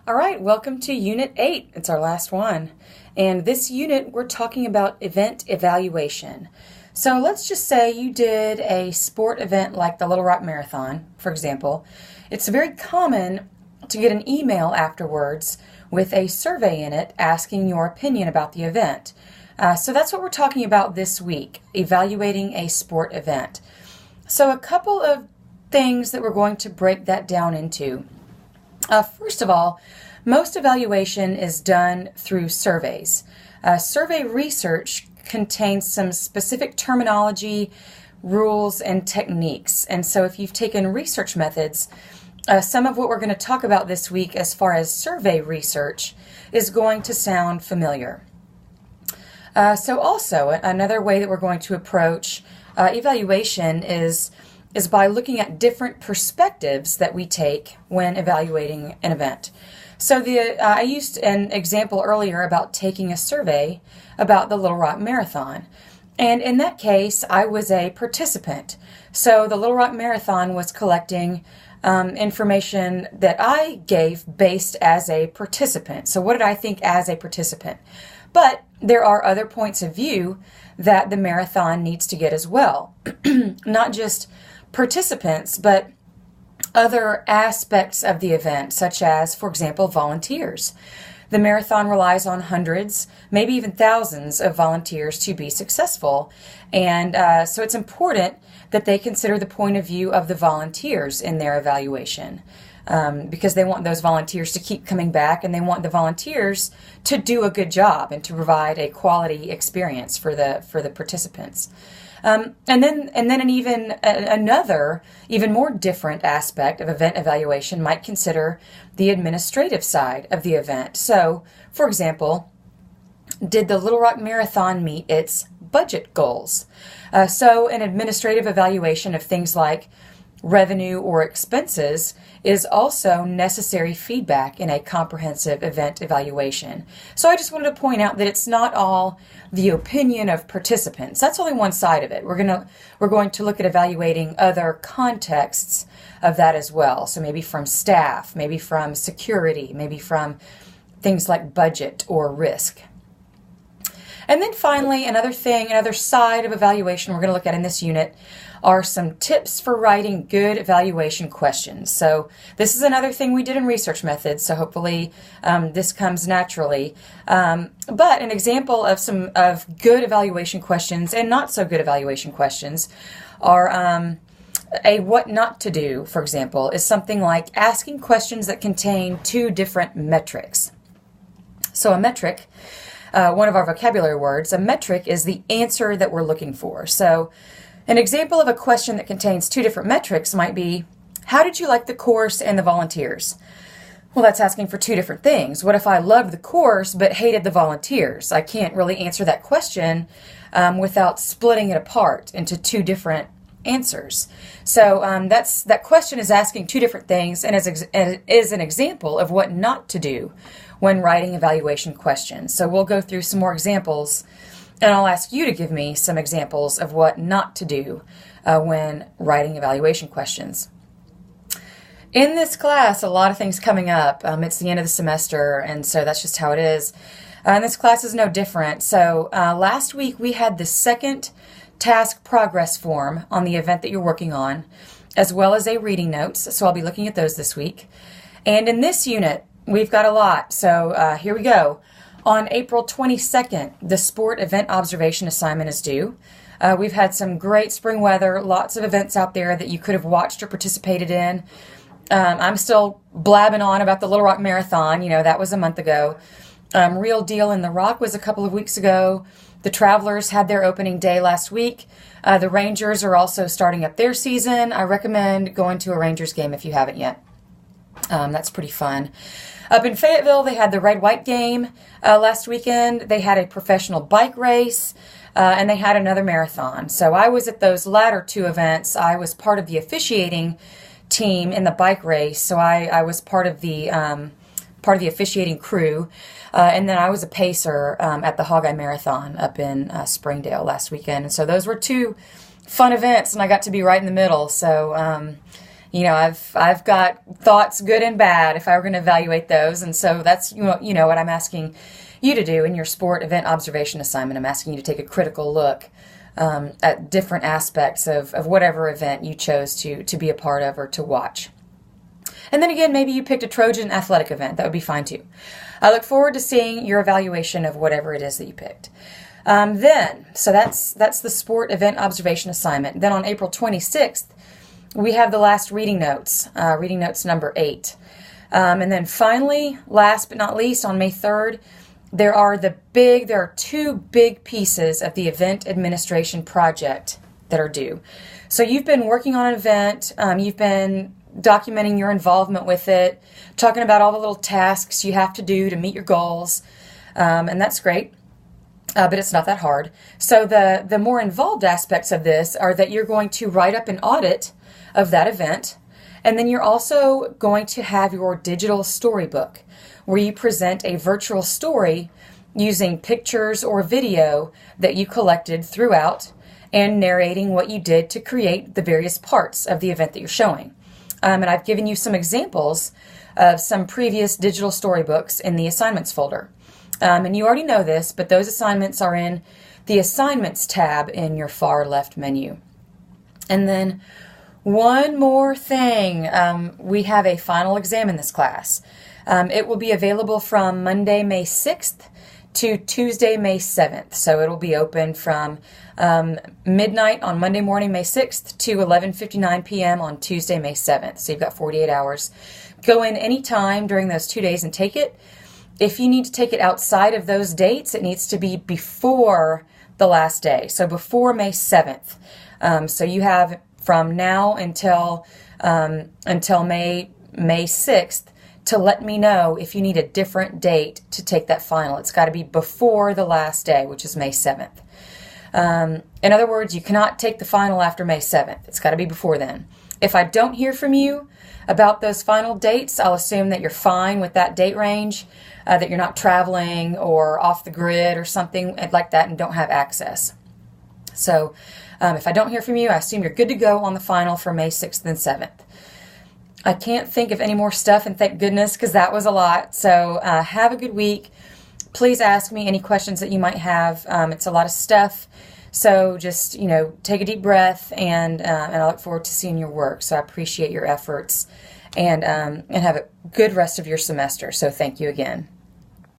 All right, welcome to Unit 8. It's our last one. And this unit, we're talking about event evaluation. So let's just say you did a sport event like the Little Rock Marathon, for example. It's very common to get an email afterwards with a survey in it asking your opinion about the event. So that's what we're talking about this week, evaluating a sport event. So a couple of things that we're going to break that down into. First of all, most evaluation is done through surveys. Survey research contains some specific terminology, rules, and techniques. And so if you've taken research methods, some of what we're going to talk about this week as far as survey research is going to sound familiar. So also, another way that we're going to approach evaluation is by looking at different perspectives that we take when evaluating an event. So I used an example earlier about taking a survey about the Little Rock Marathon. And in that case, I was a participant. So the Little Rock Marathon was collecting information that I gave based as a participant. So what did I think as a participant? But there are other points of view that the marathon needs to get as well. Not just participants, but other aspects of the event, such as, for example, volunteers. The marathon relies on hundreds, maybe even thousands of volunteers to be successful. And so it's important that they consider the point of view of the volunteers in their evaluation. Because they want those volunteers to keep coming back, and they want the volunteers to do a good job and to provide a quality experience for the participants. And then another even more different aspect of event evaluation might consider the administrative side of the event. So, for example, did the Little Rock Marathon meet its budget goals? So an administrative evaluation of things like revenue or expenses is also necessary feedback in a comprehensive event evaluation. So I just wanted to point out that it's not all the opinion of participants. That's only one side of it. We're going to look at evaluating other contexts of that as well. So maybe from staff, maybe from security, maybe from things like budget or risk. And then finally, another side of evaluation we're going to look at in this unit are some tips for writing good evaluation questions. So this is another thing we did in research methods, so hopefully this comes naturally. But an example of good evaluation questions and not so good evaluation questions are a what not to do, for example, is something like asking questions that contain two different metrics. So a metric, one of our vocabulary words, a metric is the answer that we're looking for. So an example of a question that contains two different metrics might be, how did you like the course and the volunteers? Well, that's asking for two different things. What if I loved the course but hated the volunteers? I can't really answer that question without splitting it apart into two different answers. So that question is asking two different things and is an example of what not to do when writing evaluation questions. So we'll go through some more examples, and I'll ask you to give me some examples of what not to do when writing evaluation questions. In this class, a lot of things coming up. It's the end of the semester, and so that's just how it is. And this class is no different. So last week we had the second task progress form on the event that you're working on, as well as a reading notes. So I'll be looking at those this week. And in this unit, we've got a lot. So here we go. On April 22nd, the sport event observation assignment is due. We've had some great spring weather, lots of events out there that you could have watched or participated in. I'm still blabbing on about the Little Rock Marathon. That was a month ago. Real Deal in the Rock was a couple of weeks ago. The Travelers had their opening day last week. The Rangers are also starting up their season. I recommend going to a Rangers game if you haven't yet. That's pretty fun. Up in Fayetteville, they had the Red-White game last weekend. They had a professional bike race, and they had another marathon. So I was at those latter two events. I was part of the officiating team in the bike race, so I was part of the officiating crew, and then I was a pacer at the Hogeye Marathon up in Springdale last weekend. And so those were two fun events, and I got to be right in the middle. So I've got thoughts, good and bad, if I were going to evaluate those. And so that's, what I'm asking you to do in your sport event observation assignment. I'm asking you to take a critical look at different aspects of whatever event you chose to be a part of or to watch. And then again, maybe you picked a Trojan athletic event. That would be fine too. I look forward to seeing your evaluation of whatever it is that you picked. So that's the sport event observation assignment. Then on April 26th, we have the last reading notes number 8. And then finally, last but not least, on May 3rd, there are 2 big pieces of the event administration project that are due. So you've been working on an event, you've been documenting your involvement with it, talking about all the little tasks you have to do to meet your goals, and that's great. But it's not that hard. So the more involved aspects of this are that you're going to write up an audit of that event, and then you're also going to have your digital storybook, where you present a virtual story using pictures or video that you collected throughout and narrating what you did to create the various parts of the event that you're showing. And I've given you some examples of some previous digital storybooks in the assignments folder. And you already know this, but those assignments are in the assignments tab in your far left menu. And then one more thing, we have a final exam in this class. It will be available from Monday, May 6th to Tuesday, May 7th. So it will be open from midnight on Monday morning, May 6th to 11:59 p.m. on Tuesday, May 7th. So you've got 48 hours. Go in any time during those 2 days and take it. If you need to take it outside of those dates, it needs to be before the last day, so before May 7th. So you have from now until May 6th to let me know if you need a different date to take that final. It's got to be before the last day, which is May 7th. In other words, you cannot take the final after May 7th. It's got to be before then. If I don't hear from you about those final dates, I'll assume that you're fine with that date range, that you're not traveling or off the grid or something like that and don't have access. So if I don't hear from you, I assume you're good to go on the final for May 6th and 7th. I can't think of any more stuff, and thank goodness, because that was a lot. So have a good week. Please ask me any questions that you might have. It's a lot of stuff. So just, take a deep breath, and I look forward to seeing your work. So I appreciate your efforts, and have a good rest of your semester. So thank you again.